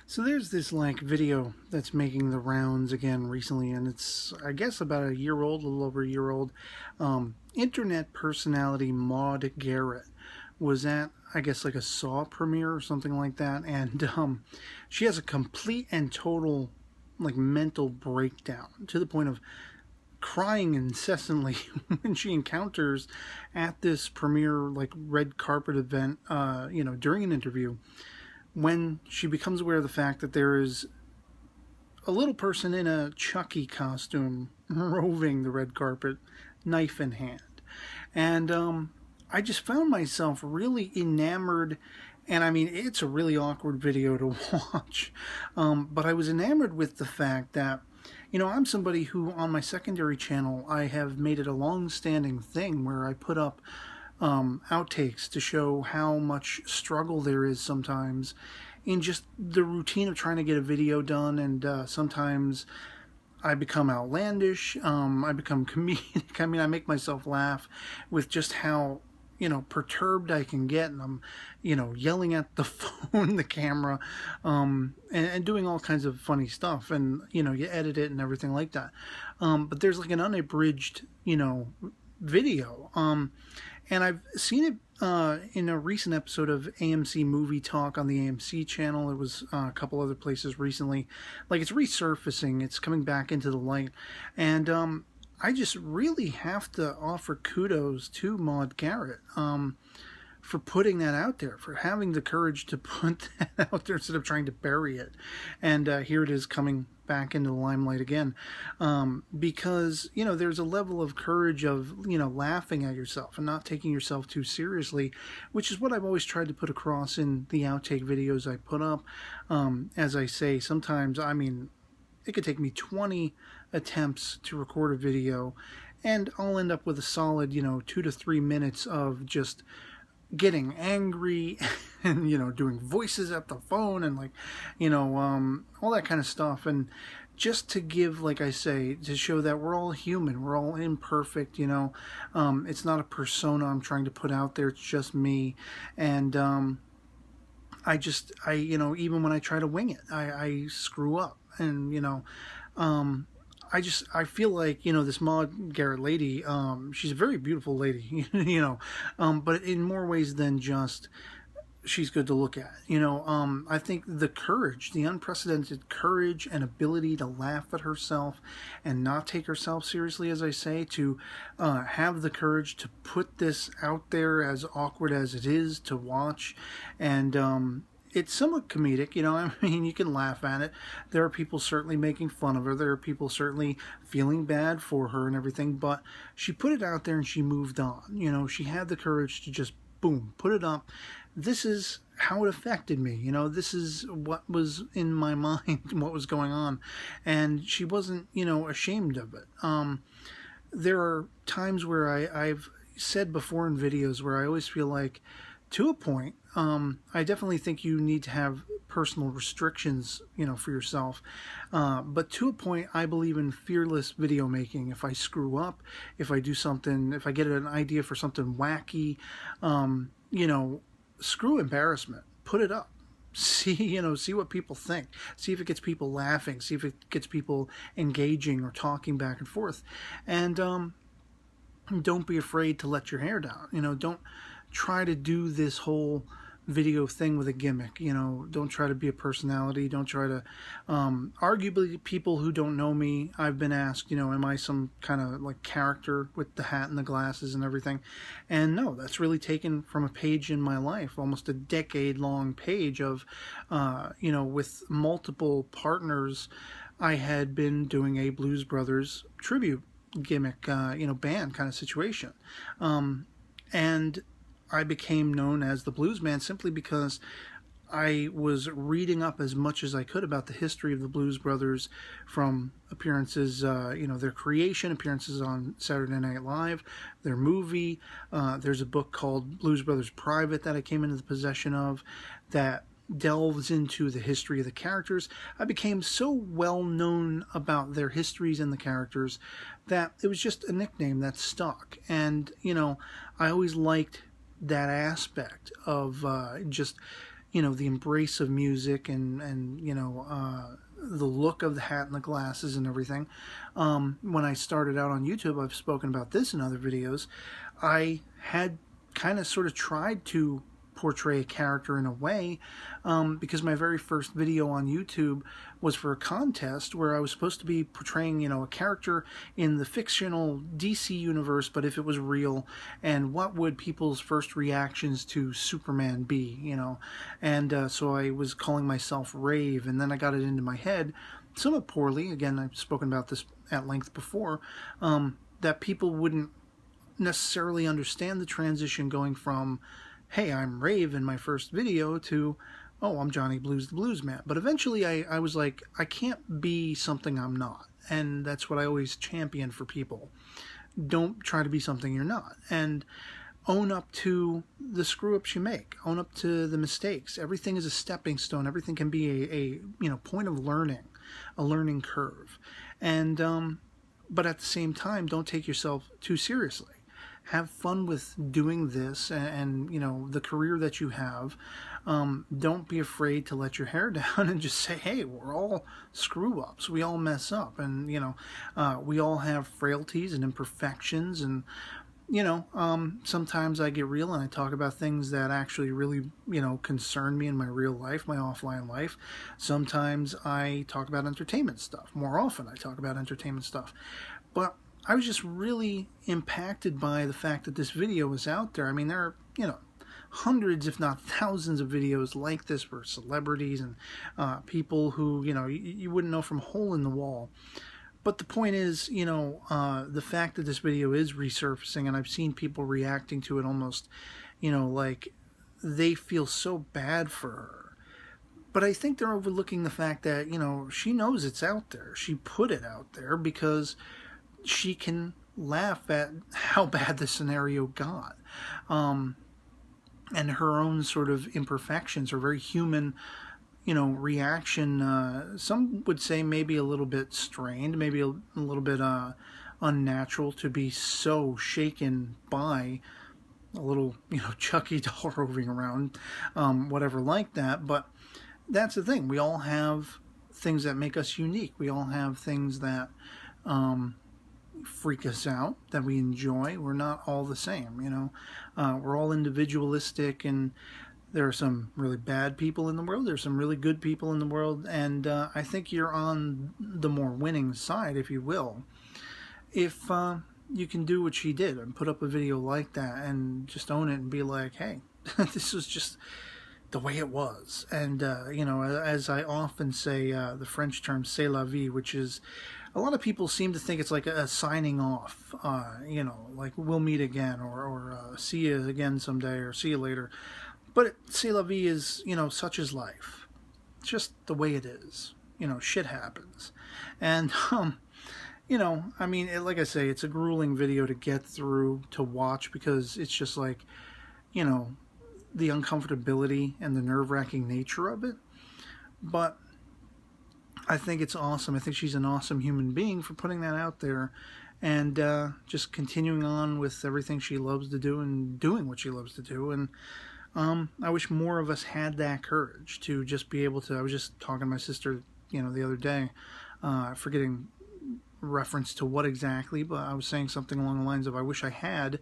So there's this like video that's making the rounds again recently, and it's I guess about a year old, a little over a year old. Internet personality Maude Garrett was at I guess like a Saw premiere or something like that, and she has a complete and total like mental breakdown to the point of crying incessantly when she encounters at this premiere like red carpet event, during an interview when she becomes aware of the fact that there is a little person in a Chucky costume roving the red carpet, knife in hand. And I just found myself really enamored. And I mean, it's a really awkward video to watch. But I was enamored with the fact that, I'm somebody who on my secondary channel, I have made it a long-standing thing where I put up outtakes to show how much struggle there is sometimes in just the routine of trying to get a video done, and sometimes I become outlandish, I become comedic. I mean, I make myself laugh with just how perturbed I can get, and I'm yelling at the phone, the camera, and doing all kinds of funny stuff, and you edit it and everything like that, but there's like an unabridged video, and I've seen it in a recent episode of AMC Movie Talk on the AMC channel. It was a couple other places recently. Like, it's resurfacing. It's coming back into the light. And I just really have to offer kudos to Maude Garrett for putting that out there, for having the courage to put that out there instead of trying to bury it. And here it is coming back into the limelight again, because there's a level of courage of laughing at yourself and not taking yourself too seriously, which is what I've always tried to put across in the outtake videos I put up. As I say, sometimes, I mean, it could take me 20 attempts to record a video, and I'll end up with a solid 2 to 3 minutes of just getting angry and doing voices at the phone and all that kind of stuff, and just to give, like I say, to show that we're all human, we're all imperfect. It's not a persona I'm trying to put out there, it's just me. And I even when I try to wing it, I screw up, and I feel like, this Maude Garrett lady, she's a very beautiful lady, but in more ways than just she's good to look at. I think the courage, the unprecedented courage and ability to laugh at herself and not take herself seriously, as I say, to have the courage to put this out there, as awkward as it is to watch, and it's somewhat comedic, I mean, you can laugh at it. There are people certainly making fun of her. There are people certainly feeling bad for her and everything, but she put it out there and she moved on. She had the courage to just, boom, put it up. This is how it affected me. This is what was in my mind, what was going on. And she wasn't, ashamed of it. There are times where I've said before in videos where I always feel like, to a point, I definitely think you need to have personal restrictions, for yourself. But to a point, I believe in fearless video making. If I screw up, if I do something, if I get an idea for something wacky, screw embarrassment. Put it up. See what people think. See if it gets people laughing. See if it gets people engaging or talking back and forth. And don't be afraid to let your hair down. Don't try to do this whole video thing with a gimmick. Don't try to be a personality. Don't try to arguably, people who don't know me, I've been asked, am I some kind of like character with the hat and the glasses and everything? And no, that's really taken from a page in my life, almost a decade-long page of with multiple partners. I had been doing a Blues Brothers tribute gimmick band kind of situation, and I became known as the Blues Man simply because I was reading up as much as I could about the history of the Blues Brothers, from appearances, their creation, appearances on Saturday Night Live, their movie. There's a book called Blues Brothers Private that I came into the possession of that delves into the history of the characters. I became so well known about their histories and the characters that it was just a nickname that stuck. And, I always liked that aspect of just the embrace of music and the look of the hat and the glasses and everything. When I started out on YouTube, I've spoken about this in other videos, I had kind of sort of tried to portray a character in a way, because my very first video on YouTube was for a contest where I was supposed to be portraying, a character in the fictional DC universe, but if it was real, and what would people's first reactions to Superman be, and so I was calling myself Rave, and then I got it into my head, somewhat poorly, again, I've spoken about this at length before, that people wouldn't necessarily understand the transition going from, hey, I'm Rave in my first video, to, oh, I'm Johnny Blues, the Blues Man. But eventually I was like, I can't be something I'm not. And that's what I always champion for people. Don't try to be something you're not. And own up to the screw-ups you make. Own up to the mistakes. Everything is a stepping stone. Everything can be a point of learning, a learning curve. And but at the same time, don't take yourself too seriously. Have fun with doing this and the career that you have. Don't be afraid to let your hair down and just say, hey, we're all screw-ups. We all mess up. And, we all have frailties and imperfections. And, sometimes I get real and I talk about things that actually really, concern me in my real life, my offline life. Sometimes I talk about entertainment stuff. More often I talk about entertainment stuff. But I was just really impacted by the fact that this video was out there. I mean, there are, hundreds, if not thousands of videos like this for celebrities and people who, you wouldn't know from a hole in the wall. But the point is, the fact that this video is resurfacing, and I've seen people reacting to it almost, like they feel so bad for her. But I think they're overlooking the fact that, she knows it's out there. She put it out there because she can laugh at how bad the scenario got. And her own sort of imperfections, her very human, reaction, some would say maybe a little bit strained, maybe a little bit unnatural to be so shaken by a little, Chucky doll roving around, whatever like that. But that's the thing. We all have things that make us unique. We all have things that freak us out, that we enjoy. We're not all the same, we're all individualistic, and there are some really bad people in the world, there's some really good people in the world, and I think you're on the more winning side, if you will, if you can do what she did and put up a video like that and just own it and be like, hey, this was just the way it was. And as I often say, the French term c'est la vie, which is, a lot of people seem to think it's like a signing off, like we'll meet again, or see you again someday, or see you later. But c'est la vie is, such is life. It's just the way it is. Shit happens. And, I mean, like I say, it's a grueling video to get through, to watch, because it's just like, the uncomfortability and the nerve-wracking nature of it. But I think it's awesome. I think she's an awesome human being for putting that out there and just continuing on with everything she loves to do and doing what she loves to do. And I wish more of us had that courage to just be able to. I was just talking to my sister, the other day, forgetting reference to what exactly, but I was saying something along the lines of, I wish I had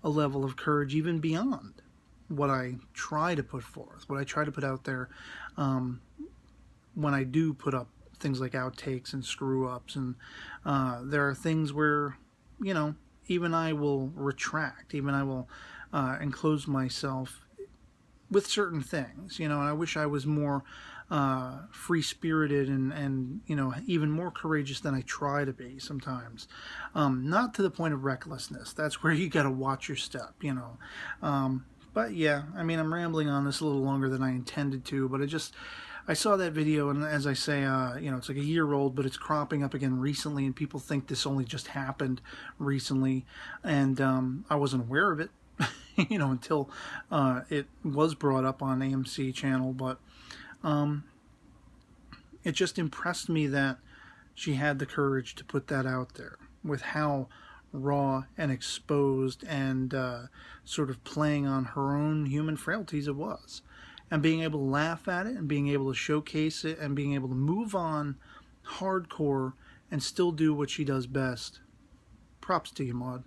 a level of courage even beyond what I try to put forth, what I try to put out there when I do put up things like outtakes and screw-ups. And there are things where, even I will retract, even I will enclose myself with certain things, and I wish I was more free-spirited and even more courageous than I try to be sometimes. Not to the point of recklessness. That's where you got to watch your step, But yeah, I mean, I'm rambling on this a little longer than I intended to, but I saw that video, and as I say, it's like a year old, but it's cropping up again recently, and people think this only just happened recently, and I wasn't aware of it, until it was brought up on AMC channel, but it just impressed me that she had the courage to put that out there with how raw and exposed and sort of playing on her own human frailties it was. and being able to laugh at it and being able to showcase it and being able to move on hardcore and still do what she does best. Props to you, Maude.